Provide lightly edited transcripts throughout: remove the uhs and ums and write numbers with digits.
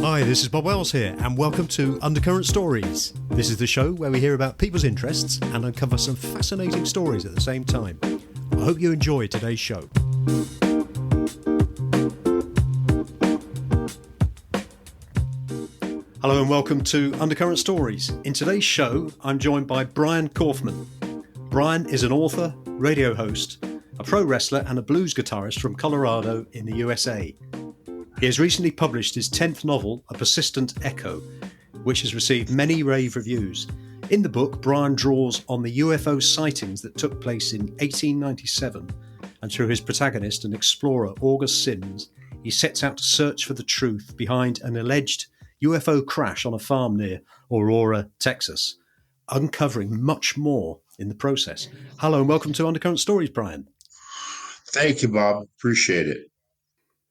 Hi, this is Bob Wells here, and welcome to Undercurrent Stories. This is the show where we hear about people's interests and uncover some fascinating stories at the same time. I hope you enjoy today's show. Hello and welcome to Undercurrent Stories. In today's show, I'm joined by Brian Kaufman. Brian is an author, radio host, a pro wrestler and a blues guitarist from Colorado in the USA. He has recently published his 10th novel, A Persistent Echo, which has received many rave reviews. In the book, Brian draws on the UFO sightings that took place in 1897, and through his protagonist and explorer, August Sims, he sets out to search for the truth behind an alleged UFO crash on a farm near Aurora, Texas, uncovering much more in the process. Hello and welcome to Undercurrent Stories, Brian. Thank you, Bob. Appreciate it.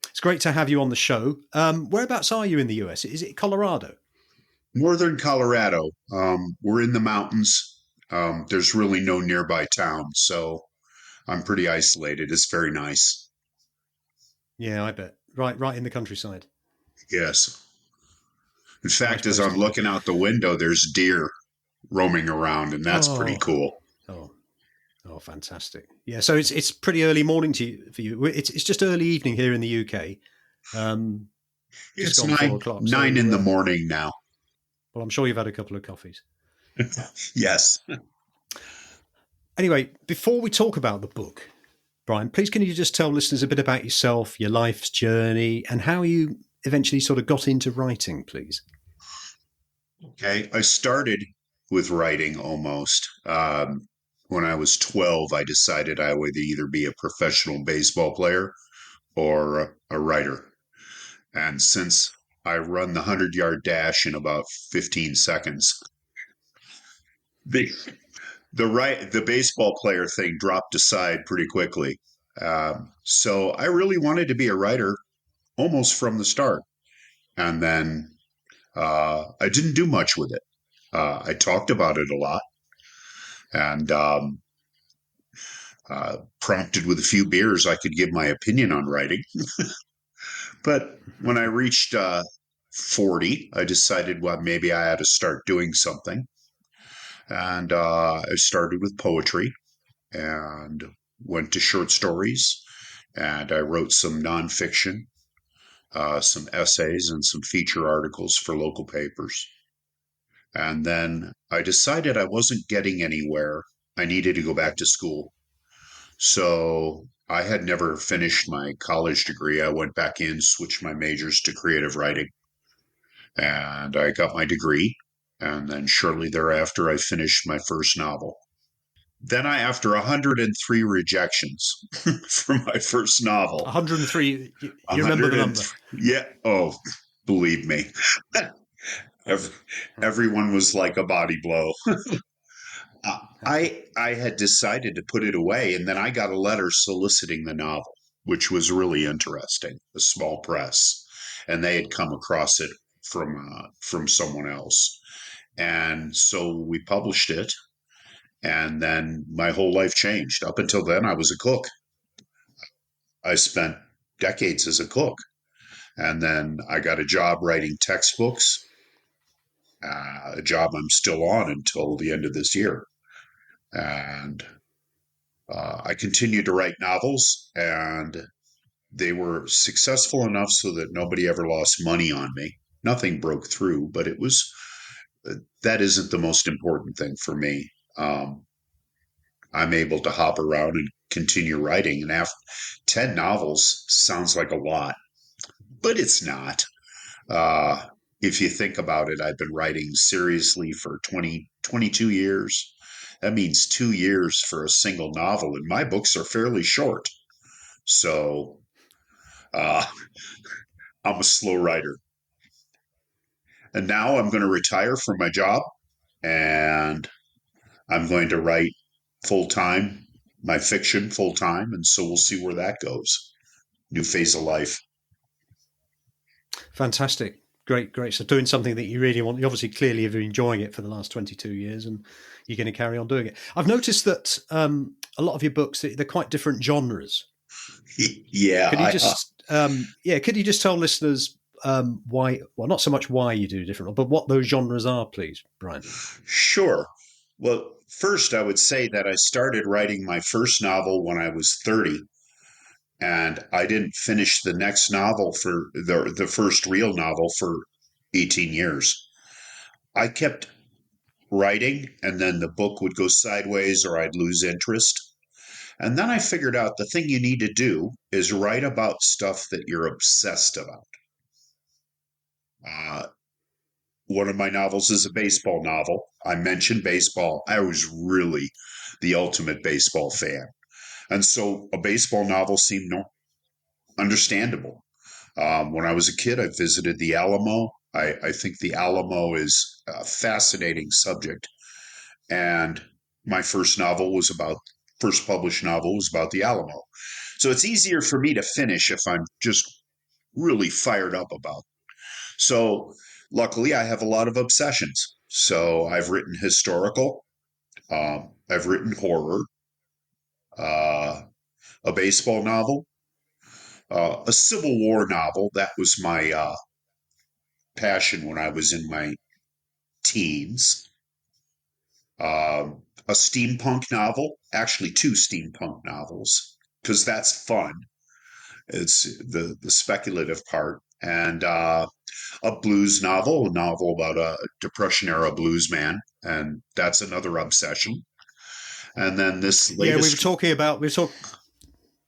It's great to have you on the show. Whereabouts are you in the US? Is it Colorado? Northern Colorado. We're in the mountains. There's really no nearby town, so I'm pretty isolated. It's very nice. Yeah, I bet. Right in the countryside. Yes. In fact, as I'm looking out the window, there's deer roaming around, and that's pretty cool. Oh, fantastic! Yeah, so it's pretty early morning for you. It's just early evening here in the UK. It's 9 in the morning now. Well, I'm sure you've had a couple of coffees. Yes. Anyway, before we talk about the book, Brian, please can you just tell listeners a bit about yourself, your life's journey, and how you eventually sort of got into writing, please? Okay, I started with writing almost. When I was 12, I decided I would either be a professional baseball player or a writer. And since I run the 100-yard dash in about 15 seconds, the baseball player thing dropped aside pretty quickly. So I really wanted to be a writer almost from the start. And then I didn't do much with it. I talked about it a lot. And prompted with a few beers, I could give my opinion on writing. But when I reached 40, I decided, well, maybe I had to start doing something. And I started with poetry and went to short stories. And I wrote some nonfiction, some essays, and some feature articles for local papers. And then I decided I wasn't getting anywhere. I needed to go back to school. So I had never finished my college degree. I went back in, switched my majors to creative writing, and I got my degree. And then shortly thereafter, I finished my first novel. Then after 103 rejections from my first novel. 103, you remember the number? Yeah. Oh, believe me. Everyone was like a body blow. I had decided to put it away, and then I got a letter soliciting the novel, which was really interesting, a small press, and they had come across it from someone else. And so we published it, and then my whole life changed. Up until then, I was a cook. I spent decades as a cook, and then I got a job writing textbooks, a job I'm still on until the end of this year. And I continued to write novels, and they were successful enough so that nobody ever lost money on me. Nothing broke through, but that isn't the most important thing for me. I'm able to hop around and continue writing. And after 10 novels sounds like a lot, but it's not. If you think about it, I've been writing seriously for 22 years. That means 2 years for a single novel, and my books are fairly short. So I'm a slow writer. And now I'm going to retire from my job, and I'm going to write full-time, my fiction full-time, and so we'll see where that goes. New phase of life. Fantastic. Great. So doing something that you really want, you obviously clearly have been enjoying it for the last 22 years and you're going to carry on doing it. I've noticed that a lot of your books, they're quite different genres. Yeah. Could you just tell listeners why? Well, not so much why you do different, but what those genres are, please, Brian. Sure. Well, first, I would say that I started writing my first novel when I was 30, and I didn't finish the next novel for the first real novel for 18 years. I kept writing, and then the book would go sideways or I'd lose interest. And then I figured out the thing you need to do is write about stuff that you're obsessed about. Uh, One of my novels is a baseball novel. I mentioned baseball. I was really the ultimate baseball fan. And so a baseball novel seemed understandable. When I was a kid, I visited the Alamo. I think the Alamo is a fascinating subject. And my first published novel was about the Alamo. So it's easier for me to finish if I'm just really fired up about it. So luckily, I have a lot of obsessions. So I've written historical, I've written horror, uh, a baseball novel, a Civil War novel. That was my passion when I was in my teens. A steampunk novel, actually two steampunk novels, because that's fun. It's the speculative part, and a blues novel, a novel about a Depression era blues man, and that's another obsession. And then this Yeah, we were latest, talking about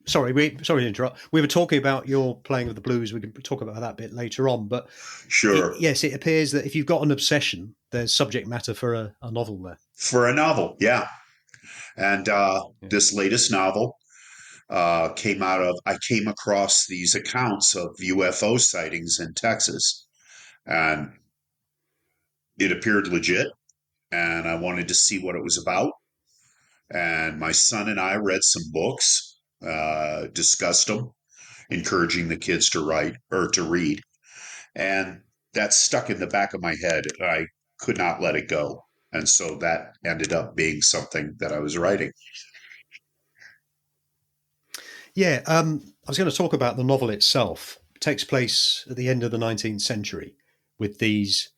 sorry to interrupt. We were talking about your playing of the blues. We can talk about that bit later on. But sure, yes, it appears that if you've got an obsession, there's subject matter for a novel there. for a novel, yeah. And Yeah. this latest novel I came across these accounts of UFO sightings in Texas, and it appeared legit, and I wanted to see what it was about. And my son and I read some books, discussed them, encouraging the kids to write or to read. And that stuck in the back of my head. I could not let it go. And so that ended up being something that I was writing. Yeah, I was going to talk about the novel itself. It takes place at the end of the 19th century with these,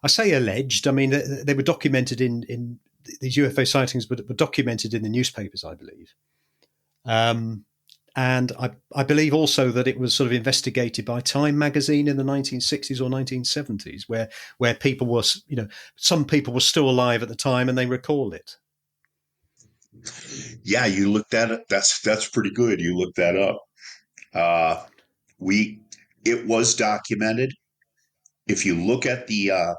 I say alleged, I mean, they were documented in these UFO sightings, but were documented in the newspapers, I believe. And I believe also that it was sort of investigated by Time magazine in the 1960s or 1970s, where people were, some people were still alive at the time and they recall it. Yeah, you looked that up. That's pretty good. You looked that up. Uh, we it was documented. If you look at the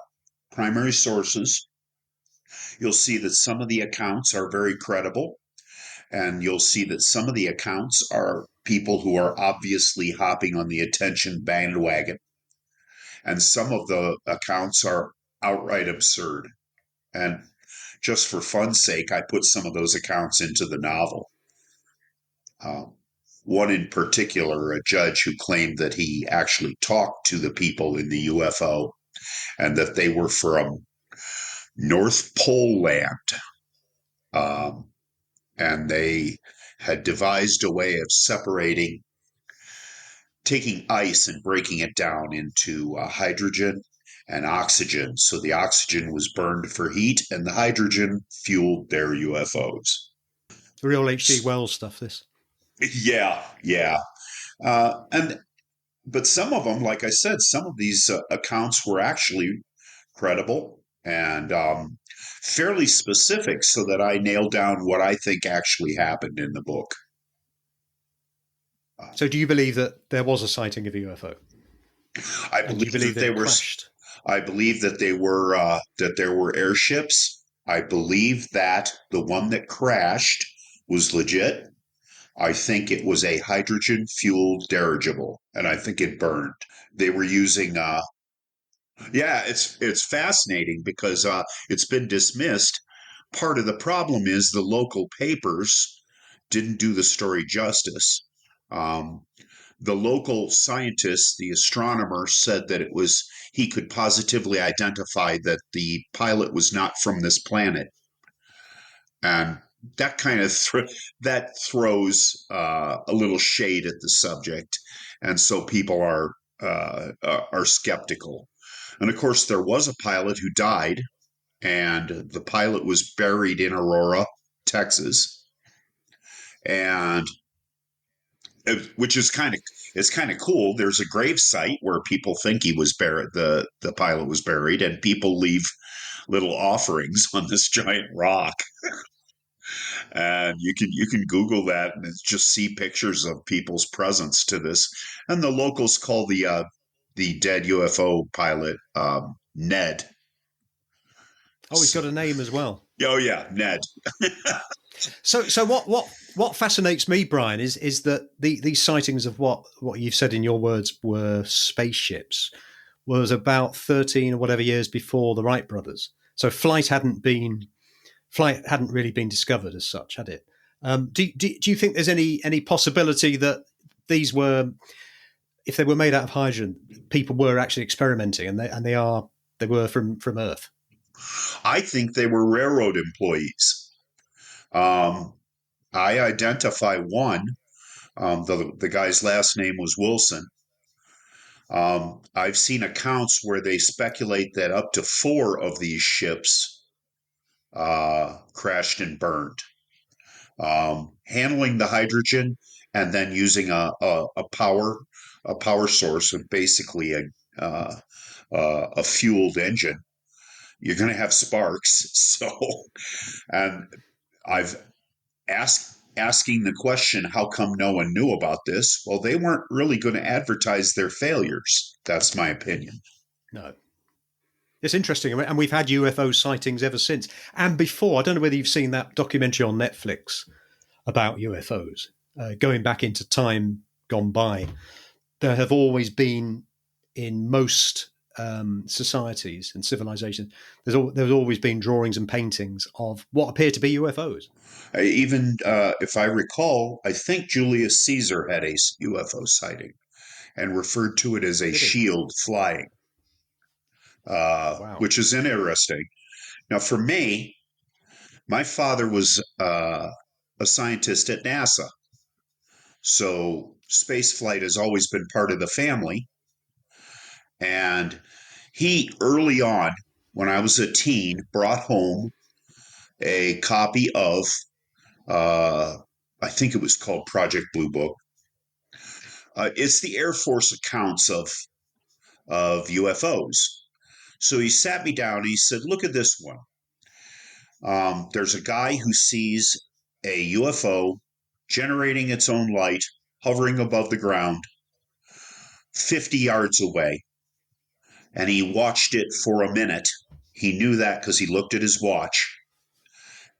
primary sources, you'll see that some of the accounts are very credible, and you'll see that some of the accounts are people who are obviously hopping on the attention bandwagon, and some of the accounts are outright absurd. And just for fun's sake, I put some of those accounts into the novel. Um, One in particular, a judge who claimed that he actually talked to the people in the UFO and that they were from North Pole land. Um, and they had devised a way of taking ice and breaking it down into hydrogen and oxygen. So the oxygen was burned for heat, and the hydrogen fueled their UFOs. The real H.G. Wells stuff, this. Yeah, yeah. And but some of them, like I said, some of these accounts were actually credible and fairly specific, so that I nailed down what I think actually happened in the book. So do you believe that there was a sighting of a UFO? I And do you believe believe that that they it were. crashed? I believe that they were that there were airships. I believe that the one that crashed was legit. I think it was a hydrogen fueled dirigible, and I think it burned. They were using yeah, it's fascinating because it's been dismissed. Part of the problem is the local papers didn't do the story justice. Um, the local scientist, the astronomer, said that he could positively identify that the pilot was not from this planet, and that kind of that throws a little shade at the subject, and so people are are skeptical. And of course, there was a pilot who died, and the pilot was buried in Aurora, Texas, and which is kind of cool. There's a grave site where people think he was buried. The pilot was buried, and people leave little offerings on this giant rock. And you can Google that and just see pictures of people's presence to this. And the locals call the dead UFO pilot Ned. Oh, he's got a name as well. Oh yeah, Ned. So what fascinates me, Brian, is that these sightings of what you've said in your words were spaceships was about 13 or whatever years before the Wright brothers. So flight hadn't really been discovered as such, had it? Do you think there's any possibility that these were, if they were made out of hydrogen, people were actually experimenting, and they were from Earth? I think they were railroad employees. I identify one. The guy's last name was Wilson. I've seen accounts where they speculate that up to 4 of these ships crashed and burned. Handling the hydrogen and then using a power source of basically a fueled engine, you're going to have sparks. So, and I've asking the question, how come no one knew about this? Well, they weren't really going to advertise their failures. That's my opinion. No. It's interesting, and we've had UFO sightings ever since. And before, I don't know whether you've seen that documentary on Netflix about UFOs. Going back into time gone by, there have always been, in most societies and civilizations, there's always been drawings and paintings of what appear to be UFOs. Even if I recall, I think Julius Caesar had a UFO sighting and referred to it as a shield flying, Wow. which is interesting. Now, for me, my father was a scientist at NASA. So space flight has always been part of the family. And he, early on, when I was a teen, brought home a copy of, I think it was called Project Blue Book. It's the Air Force accounts of UFOs. So he sat me down and he said, look at this one. There's a guy who sees a UFO generating its own light, hovering above the ground, 50 yards away. And he watched it for a minute. He knew that because he looked at his watch.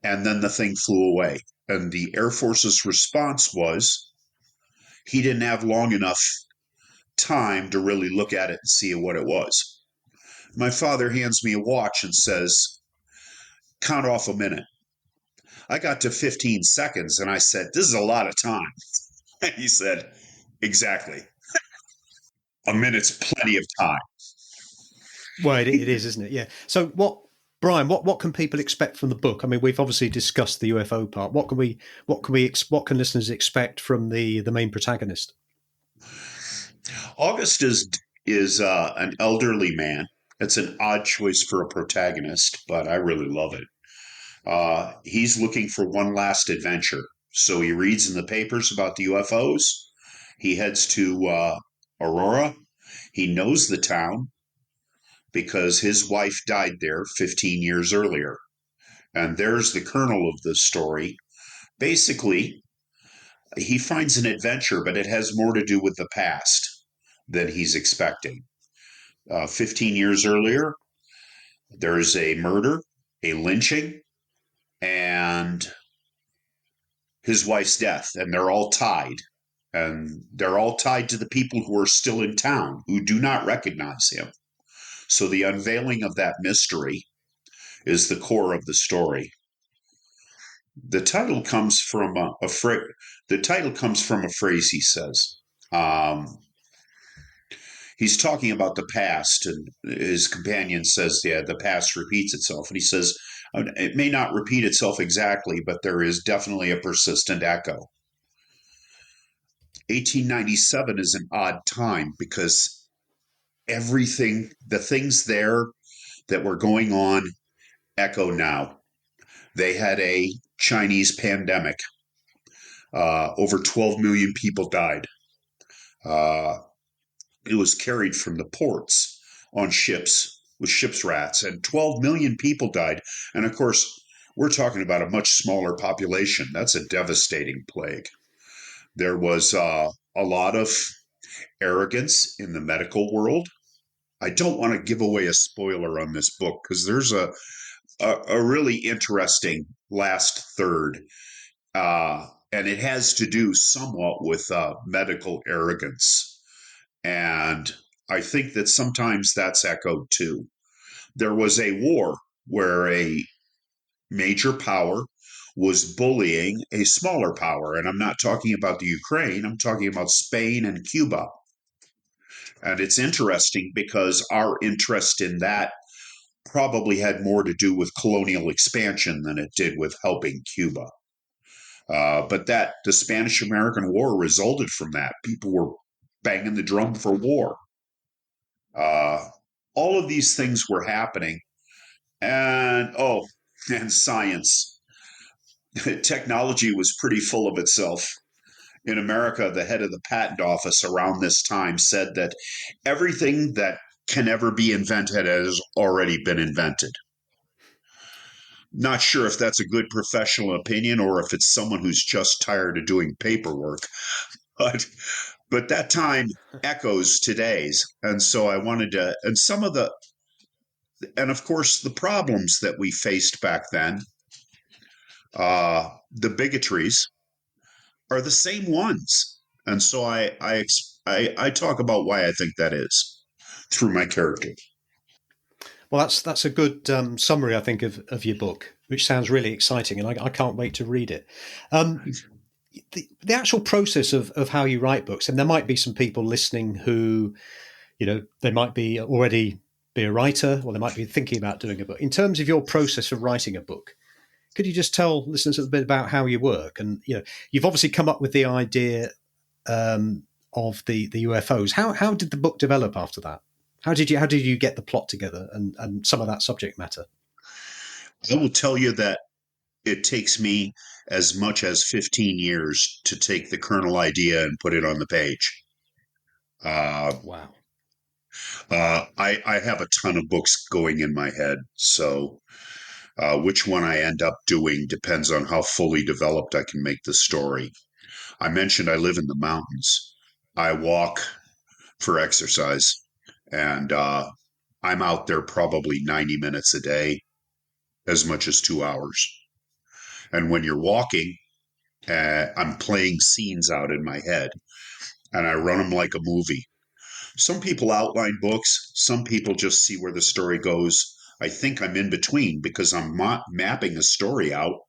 And then the thing flew away. And the Air Force's response was he didn't have long enough time to really look at it and see what it was. My father hands me a watch and says, count off a minute. I got to 15 seconds and I said, this is a lot of time. And he said, exactly. A minute's plenty of time. Well, it is, isn't it? Yeah. So Brian, what can people expect from the book? I mean, we've obviously discussed the UFO part. What can listeners expect from the main protagonist? August is an elderly man. It's an odd choice for a protagonist, but I really love it. He's looking for one last adventure. So he reads in the papers about the UFOs. He heads to Aurora. He knows the town because his wife died there 15 years earlier. And there's the kernel of the story. Basically, he finds an adventure, but it has more to do with the past than he's expecting. 15 years earlier, there's a murder, a lynching, and his wife's death, and they're all tied. And they're all tied to the people who are still in town, who do not recognize him. So the unveiling of that mystery is the core of the story. The title comes from a phrase he says. He's talking about the past, and his companion says, yeah, the past repeats itself. And he says, it may not repeat itself exactly, but there is definitely a persistent echo. 1897 is an odd time because everything, the things there that were going on echo now. They had a Chinese pandemic. Over 12 million people died. Uh, it was carried from the ports on ships with ship's rats, and 12 million people died. And of course, we're talking about a much smaller population. That's a devastating plague. There was a lot of arrogance in the medical world. I don't want to give away a spoiler on this book because there's a really interesting last third. And it has to do somewhat with medical arrogance. And I think that sometimes that's echoed too. There was a war where a major power was bullying a smaller power. And I'm not talking about the Ukraine, I'm talking about Spain and Cuba. And it's interesting because our interest in that probably had more to do with colonial expansion than it did with helping Cuba. But that the Spanish-American War resulted from that. People were banging the drum for war. All of these things were happening. And science. Technology was pretty full of itself. In America, the head of the patent office around this time said that everything that can ever be invented has already been invented. Not sure if that's a good professional opinion or if it's someone who's just tired of doing paperwork. But that time echoes today's. And so I wanted to, and of course, the problems that we faced back then, the bigotries, are the same ones. And so I talk about why I think that is through my character. Well, that's a good summary, I think, of your book, which sounds really exciting, and I can't wait to read it. The actual process of how you write books, and there might be some people listening who, they might be already be a writer, or they might be thinking about doing a book. In terms of your process of writing a book, could you just tell listeners a bit about how you work? And you've obviously come up with the idea of the UFOs. How did the book develop after that? How did you get the plot together and some of that subject matter? I will tell you that it takes me as much as 15 years to take the kernel idea and put it on the page. Wow. I have a ton of books going in my head, so which one I end up doing depends on how fully developed I can make the story. I mentioned I live in the mountains. I walk for exercise, and I'm out there probably 90 minutes a day, as much as 2 hours. And when you're walking, I'm playing scenes out in my head, and I run them like a movie. Some people outline books. Some people just see where the story goes. I think I'm in between because I'm mapping a story out,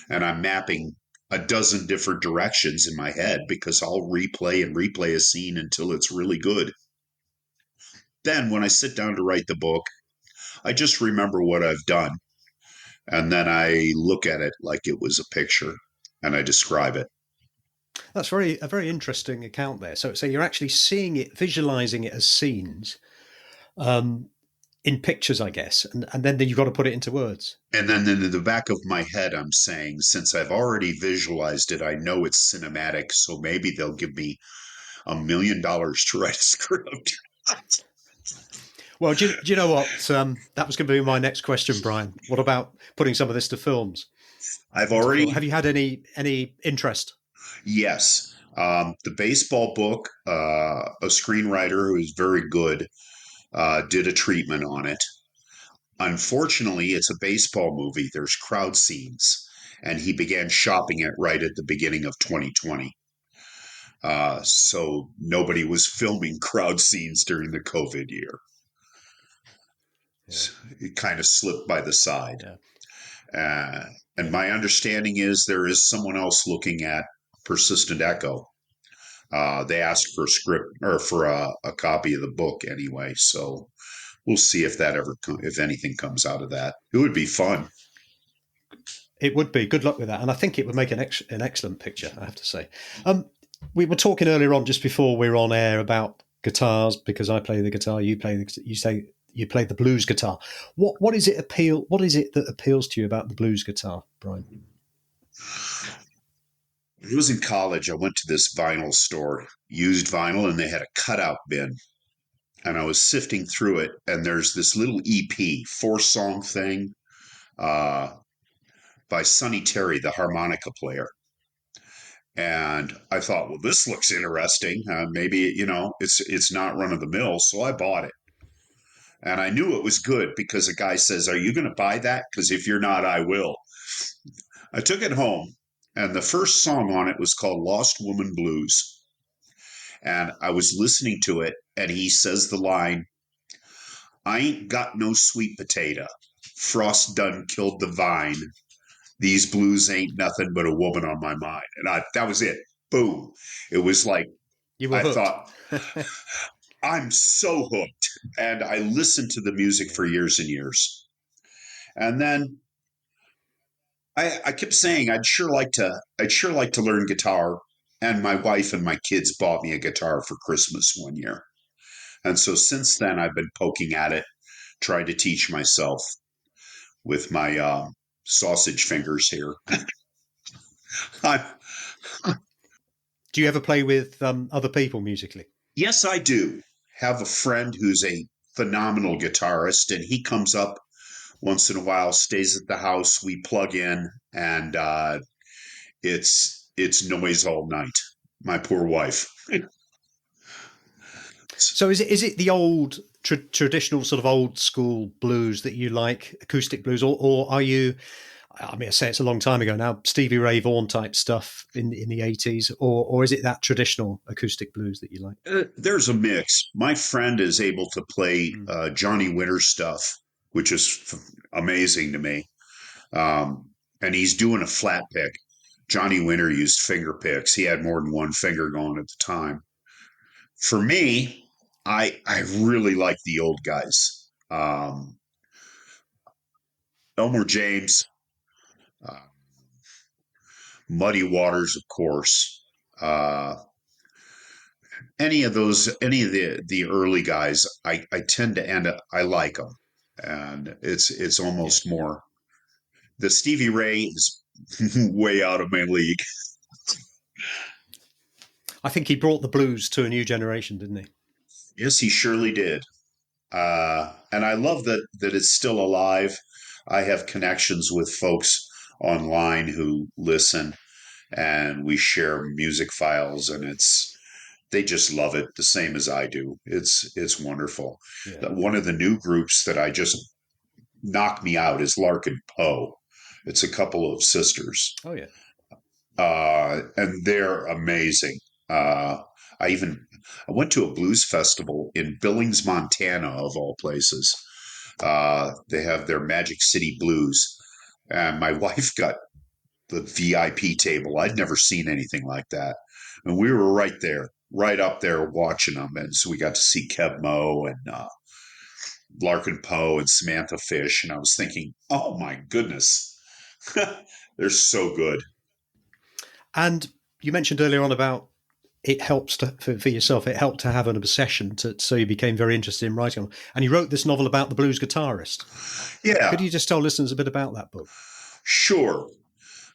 and I'm mapping a dozen different directions in my head because I'll replay a scene until it's really good. Then when I sit down to write the book, I just remember what I've done, and then I look at it like it was a picture and I describe it. That's a very interesting account there. So you're actually seeing it, visualizing it as scenes in pictures, I guess, and then you've got to put it into words. And then in the back of my head, I'm saying, since I've already visualized it, I know it's cinematic, so maybe they'll give me $1 million to write a script. Well, do you know what? That was going to be my next question, Brian. What about putting some of this to films? Have you had any interest? Yes. The baseball book, a screenwriter who is very good, did a treatment on it. Unfortunately, it's a baseball movie. There's crowd scenes, and he began shopping it right at the beginning of 2020. So nobody was filming crowd scenes during the COVID year. Yeah. It kind of slipped by the side. Yeah. And my understanding is there is someone else looking at Persistent Echo. They asked for a script or for a copy of the book anyway. So we'll see if if anything comes out of that. It would be fun. It would be. Good luck with that. And I think it would make an excellent picture, I have to say. We were talking earlier on, just before we were on air, about guitars because I play the guitar. You say you play the blues guitar. What is it that appeals to you about the blues guitar, Brian? When I was in college, I went to this vinyl store, used vinyl, and they had a cutout bin. And I was sifting through it, and there's this little EP, 4-song thing uh, by Sonny Terry, the harmonica player. And I thought, well, this looks interesting. Maybe, it's not run of the mill. So I bought it. And I knew it was good because the guy says, are you going to buy that? Because if you're not, I will. I took it home, and the first song on it was called Lost Woman Blues. And I was listening to it, and he says the line, I ain't got no sweet potato. Frost done killed the vine. These blues ain't nothing but a woman on my mind. And that was it. Boom. It was like, You were I hooked. thought, I'm so hooked. And I listened to the music for years and years. And then I kept saying I'd sure like to learn guitar. And my wife and my kids bought me a guitar for Christmas one year. And so since then I've been poking at it, trying to teach myself with my sausage fingers here. Do you ever play with other people musically? Yes, I do. Have a friend who's a phenomenal guitarist, and he comes up once in a while, stays at the house. We plug in, and it's noise all night. My poor wife. So is it the old traditional sort of old school blues that you like, acoustic blues, or are you? I mean, I say it's a long time ago now, Stevie Ray Vaughan type stuff in the 80s, or is it that traditional acoustic blues that you like? There's a mix. My friend is able to play Johnny Winter stuff, which is amazing to me. And he's doing a flat pick. Johnny Winter used finger picks. He had more than one finger going at the time. For me, I really like the old guys. Elmer James, uh, Muddy Waters, of course. Any of the early guys, I tend to end up, I like them, and it's almost more. The Stevie Ray is way out of my league. I think he brought the blues to a new generation, didn't he? Yes, he surely did. And I love that it's still alive. I have connections with folks online who listen, and we share music files, and they just love it the same as I do. It's wonderful. Yeah. One of the new groups that I just knocked me out is Larkin Poe. It's a couple of sisters. Oh yeah. And they're amazing. I went to a blues festival in Billings, Montana, of all places. They have their Magic City Blues, and my wife got the VIP table. I'd never seen anything like that, and we were right there, right up there, watching them. And so we got to see Kev Moe and Larkin Poe and Samantha Fish, and I was thinking, oh my goodness, they're so good. And you mentioned earlier on about it helps for yourself. It helped to have an obsession, so you became very interested in writing. And you wrote this novel about the blues guitarist. Yeah. Could you just tell listeners a bit about that book? Sure.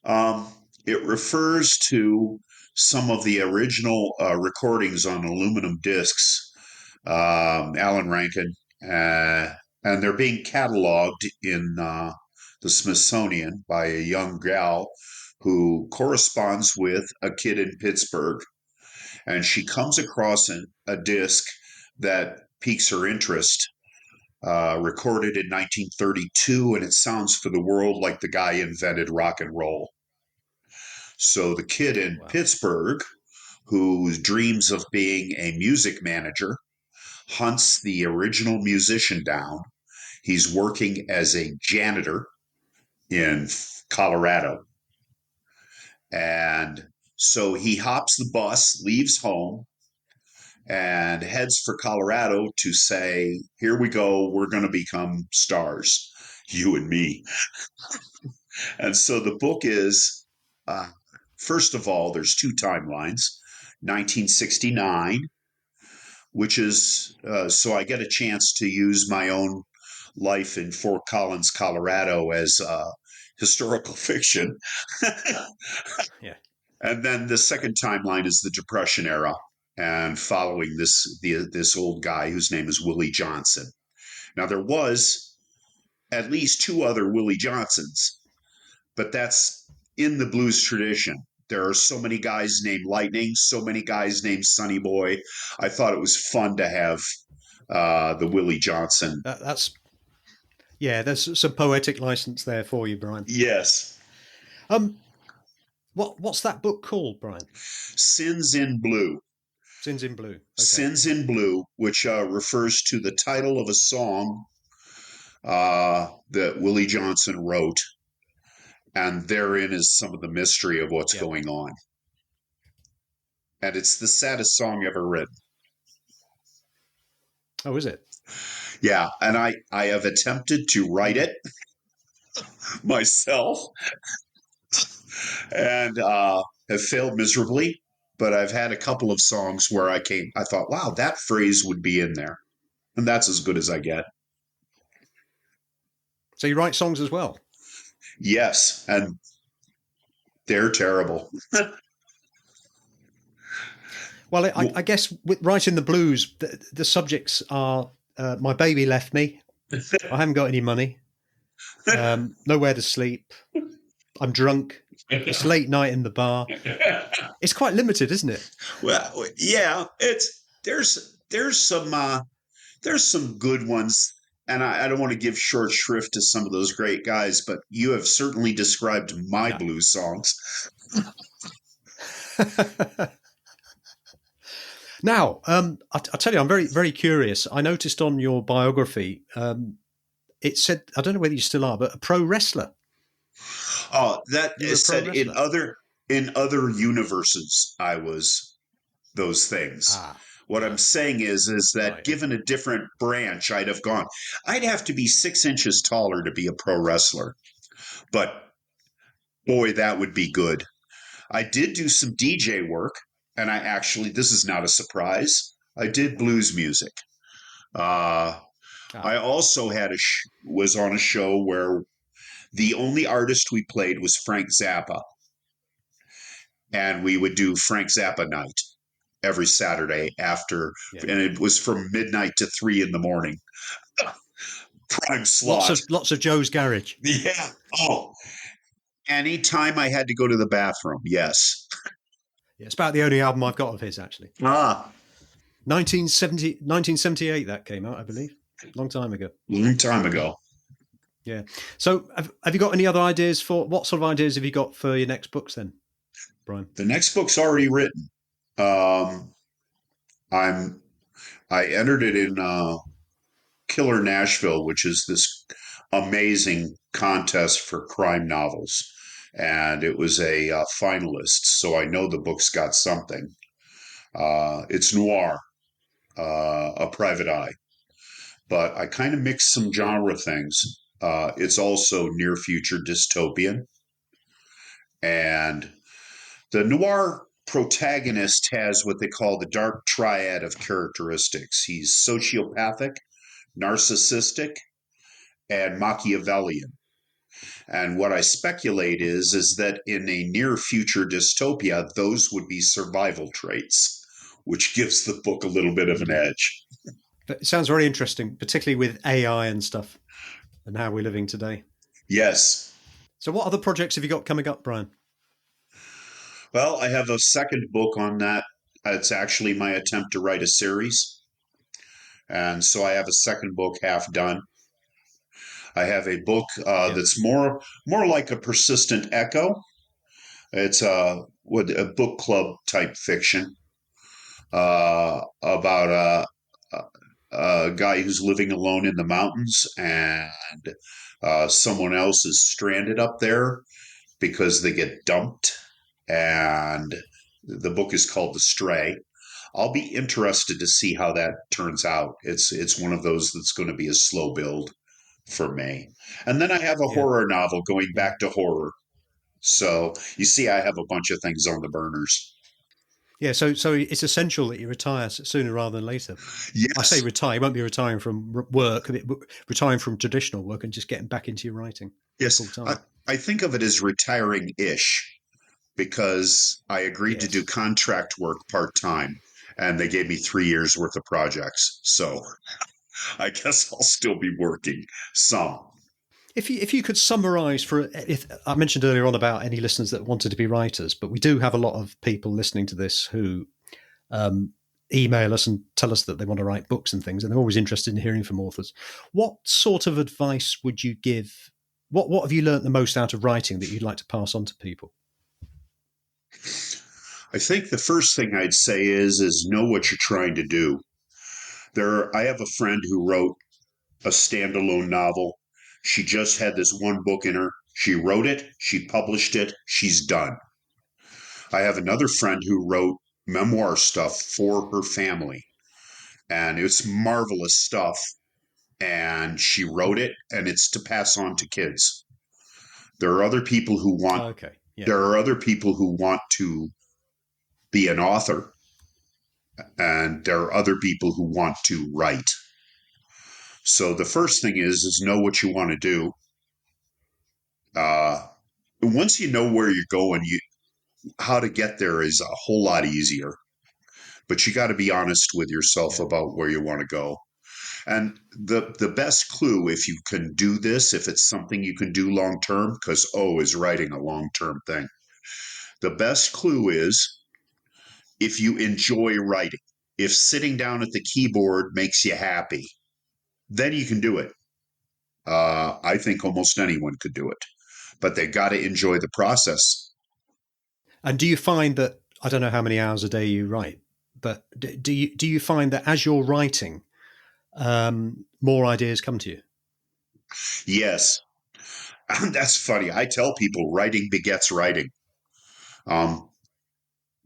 It refers to some of the original recordings on aluminum discs, Alan Rankin, and they're being cataloged in the Smithsonian by a young gal who corresponds with a kid in Pittsburgh. And she comes across a disc that piques her interest, recorded in 1932, and it sounds for the world like the guy invented rock and roll. So the kid in Pittsburgh, who dreams of being a music manager, hunts the original musician down. He's working as a janitor in Colorado. And so he hops the bus, leaves home, and heads for Colorado to say, here we go, we're going to become stars, you and me. And so the book is, first of all, there's two timelines, 1969, which is so I get a chance to use my own life in Fort Collins, Colorado, as historical fiction. Yeah. And then the second timeline is the Depression era, and following this old guy whose name is Willie Johnson. Now there was at least two other Willie Johnsons, but that's in the blues tradition. There are so many guys named Lightning, so many guys named Sonny Boy. I thought it was fun to have the Willie Johnson. There's some poetic license there for you, Brian. Yes. What's that book called, Brian? Sins in Blue. Sins in Blue. Okay. Sins in Blue, which refers to the title of a song that Willie Johnson wrote, and therein is some of the mystery of what's going on. And it's the saddest song ever written. Oh, is it? Yeah, and I have attempted to write it myself and have failed miserably. But I've had a couple of songs where I thought, wow, that phrase would be in there. And that's as good as I get. So you write songs as well? Yes, and they're terrible. Well, I guess with writing the blues, the subjects are my baby left me, I haven't got any money, nowhere to sleep, I'm drunk, it's late night in the bar. It's quite limited, isn't it? Well, yeah, there's some good ones, and I don't want to give short shrift to some of those great guys, but you have certainly described my blues songs. Now, I'll tell you, I'm very, very curious. I noticed on your biography, it said, I don't know whether you still are, but a pro wrestler. Oh, that is said in other universes, I was those things. What I'm saying is that given a different branch, I'd have to be 6 inches taller to be a pro wrestler. But boy, that would be good. I did do some DJ work. And this is not a surprise, I did blues music. I also was on a show where the only artist we played was Frank Zappa. And we would do Frank Zappa night every Saturday and it was from midnight to 3 a.m. Prime slot. Lots of Joe's Garage. Yeah. Oh, anytime I had to go to the bathroom, yes. Yeah, it's about the only album I've got of his, actually. 1978 that came out, I believe. Long time ago. Yeah. So have you got any other ideas what sort of ideas have you got for your next books then, Brian? The next book's already written. I entered it in Killer Nashville, which is this amazing contest for crime novels. And it was a finalist, so I know the book's got something. It's noir, a private eye, but I kind of mixed some genre things. It's also near future dystopian, and the noir protagonist has what they call the dark triad of characteristics. He's sociopathic, narcissistic, and Machiavellian. And what I speculate is that in a near future dystopia, those would be survival traits, which gives the book a little bit of an edge. But it sounds very interesting, particularly with AI and stuff and how we're living today. Yes. So what other projects have you got coming up, Brian? Well, I have a second book on that. It's actually my attempt to write a series. And so I have a second book half done. I have a book that's more like a persistent echo. It's a book club type fiction about a guy who's living alone in the mountains, and someone else is stranded up there because they get dumped. And the book is called The Stray. I'll be interested to see how that turns out. It's one of those that's going to be a slow build for me. And then I have a horror novel going back to horror. So you see, I have a bunch of things on the burners. Yeah, so it's essential that you retire sooner rather than later. I say Yes, retire, you won't be retiring from work, retiring from traditional work and just getting back into your writing yes. full I, time. I think of it as retiring ish because I agreed to do Yes. contract work part time and they gave me 3 years worth of projects. So I guess I'll still be working some. If you could summarise if I mentioned earlier on about any listeners that wanted to be writers, but we do have a lot of people listening to this who um, email us and tell us that they want to write books and things, and they're always interested in hearing from authors. What sort of advice would you give? What have you learnt the most out of writing that you'd like to pass on to people? I think the first thing I'd say is know what you're trying to do. I have a friend who wrote a standalone novel. She just had this one book in her. She wrote it, she published it, she's done. I have another friend who wrote memoir stuff for her family, and it's marvelous stuff. And she wrote it, and it's to pass on to kids. There are other people who want. Okay, yeah. There are other people who want to be an author, and there are other people who want to write. So the first thing is know what you want to do. Uh, Once you know where you're going, how to get there is a whole lot easier. But you got to be honest with yourself Yeah. about where you want to go. And the best clue, if you can do this, if it's something you can do long term, because is writing a long term thing. The best clue is if you enjoy writing. If sitting down at the keyboard makes you happy, then you can do it. I think almost anyone could do it, but they got to enjoy the process. And do you find that, I don't know how many hours a day you write, but do you find that as you're writing, more ideas come to you? Yes, that's funny. I tell people writing begets writing. Um,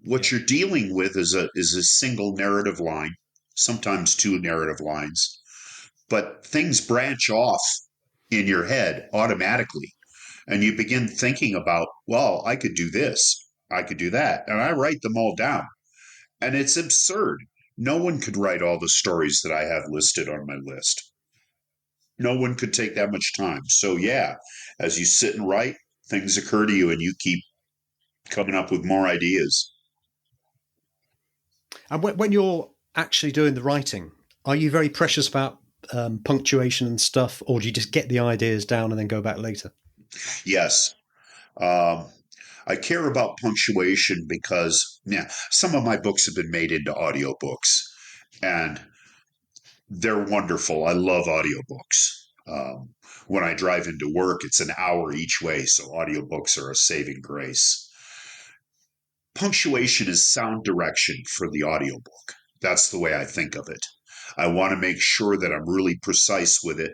what Yeah. you're dealing with is a single narrative line, sometimes two narrative lines, but things branch off in your head automatically, and you begin thinking about, well, I could do this, I could do that, and I write them all down. And it's absurd. No one could write all the stories that I have listed on my list. No one could take that much time. So, yeah, as you sit and write, things occur to you and you keep coming up with more ideas. And when you're actually doing the writing, are you very precious about punctuation and stuff, or do you just get the ideas down and then go back later? Yes. Um, I care about punctuation because, yeah, some of my books have been made into audiobooks and they're wonderful. I love audiobooks. When I drive into work, it's an hour each way, so audiobooks are a saving grace. Punctuation is sound direction for the audiobook. That's the way I think of it. I want to make sure that I'm really precise with it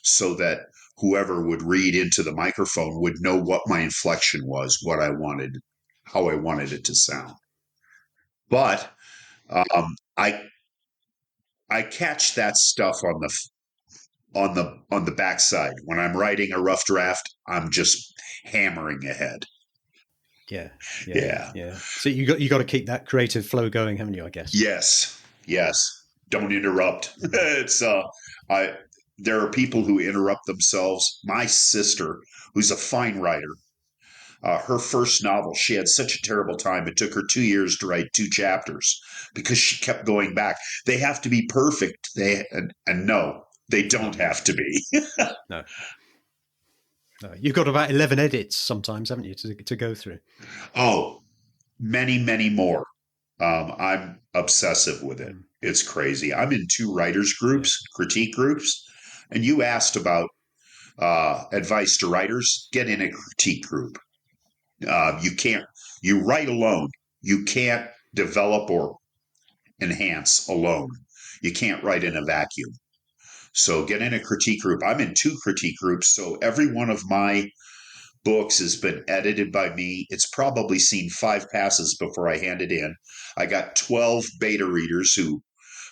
so that whoever would read into the microphone would know what my inflection was, what I wanted, how I wanted it to sound. But I catch that stuff on the backside. When I'm writing a rough draft, I'm just hammering ahead. Yeah, yeah, Yeah. yeah. So you got to keep that creative flow going, haven't you? I guess. Yes. Yes. Don't interrupt. It's I there are people who interrupt themselves. My sister, who's a fine writer, her first novel, she had such a terrible time. It took her 2 years to write 2 chapters because she kept going back. They have to be perfect. And no, they No, don't have to be. no, no. You've got about 11 edits sometimes, haven't you, to go through? Oh, many, many more. I'm obsessive with it. Mm, It's crazy. I'm in two writers yeah. groups, critique groups, and you asked about advice to writers. Get in a critique group. You can't. You write alone. You can't develop or enhance alone. You can't write in a vacuum. So get in a critique group. I'm in two critique groups, so every one of my books has been edited by me. It's probably seen 5 passes before I hand it in. I got 12 beta readers who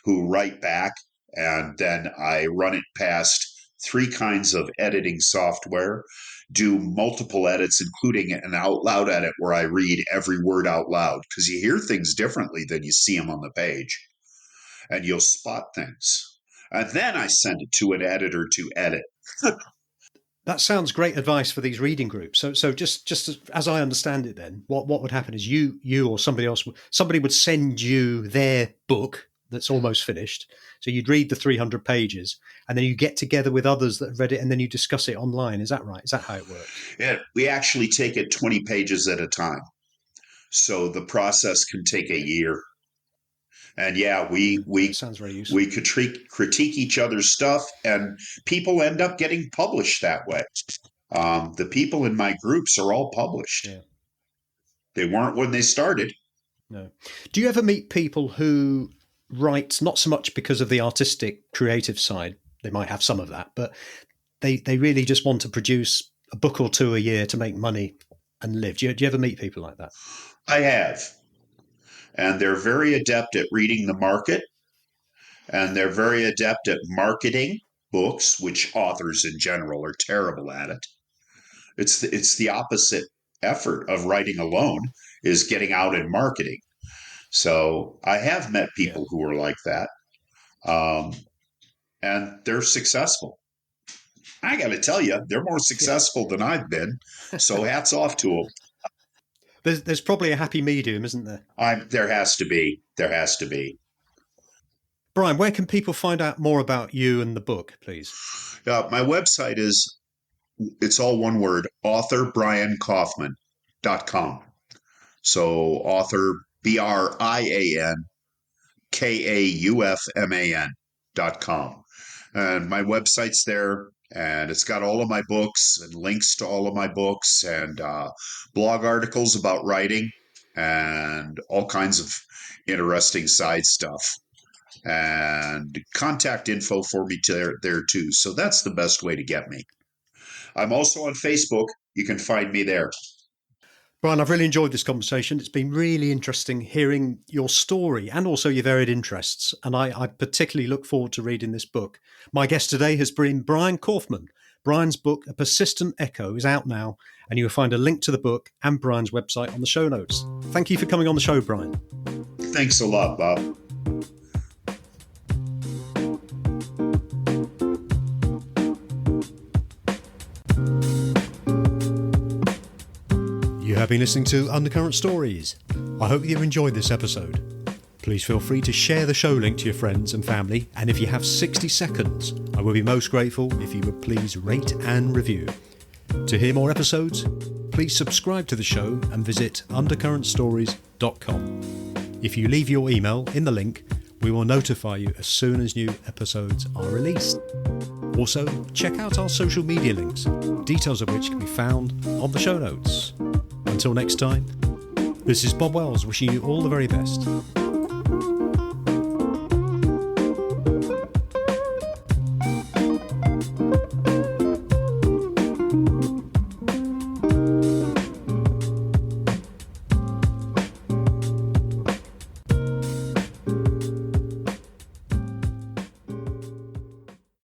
write back, and then I run it past 3 kinds of editing software. do multiple edits, including an out loud edit where I read every word out loud, because you hear things differently than you see them on the page, and you'll spot things. And then I send it to an editor to edit. That sounds great advice for these reading groups. So just as I understand it, then what would happen is you or somebody else, somebody would send you their book that's almost finished. So you'd read the 300 pages, and then you get together with others that have read it, and then you discuss it online. Is that right? Is that how it works? Yeah, we actually take it 20 pages at a time. So the process can take a year. And yeah, That sounds very useful. we critique each other's stuff, and people end up getting published that way. The people in my groups are all published. Yeah. They weren't when they started. No. Do you ever meet people who write not so much because of the artistic, creative side? They might have some of that, but they really just want to produce a book or two a year to make money and live. Do you ever meet people like that? I have. And they're very adept at reading the market, and they're very adept at marketing books, which authors in general are terrible at it. It's the opposite effort of writing alone, is getting out and marketing. So I have met people who are like that, and they're successful. I got to tell you, they're more successful than I've been. So hats off to them. There's probably a happy medium, isn't there? There has to be. There has to be. Brian, where can people find out more about you and the book, please? My website it's all one word, authorbriankaufman.com. So author, BrianKaufman.com. And my website's there, and it's got all of my books and links to all of my books, and blog articles about writing and all kinds of interesting side stuff, and contact info for me there too. So that's the best way to get me. I'm also on Facebook. You can find me there. Brian, I've really enjoyed this conversation. It's been really interesting hearing your story and also your varied interests. And I particularly look forward to reading this book. My guest today has been Brian Kaufman. Brian's book, A Persistent Echo, is out now, and you'll find a link to the book and Brian's website on the show notes. Thank you for coming on the show, Brian. Thanks a lot, Bob. You have been listening to Undercurrent Stories. I hope you enjoyed this episode. Please feel free to share the show link to your friends and family, and if you have 60 seconds, I will be most grateful if you would please rate and review. To hear more episodes, please subscribe to the show and visit undercurrentstories.com. If you leave your email in the link, we will notify you as soon as new episodes are released. Also, check out our social media links, details of which can be found on the show notes. Until next time, this is Bob Wells wishing you all the very best.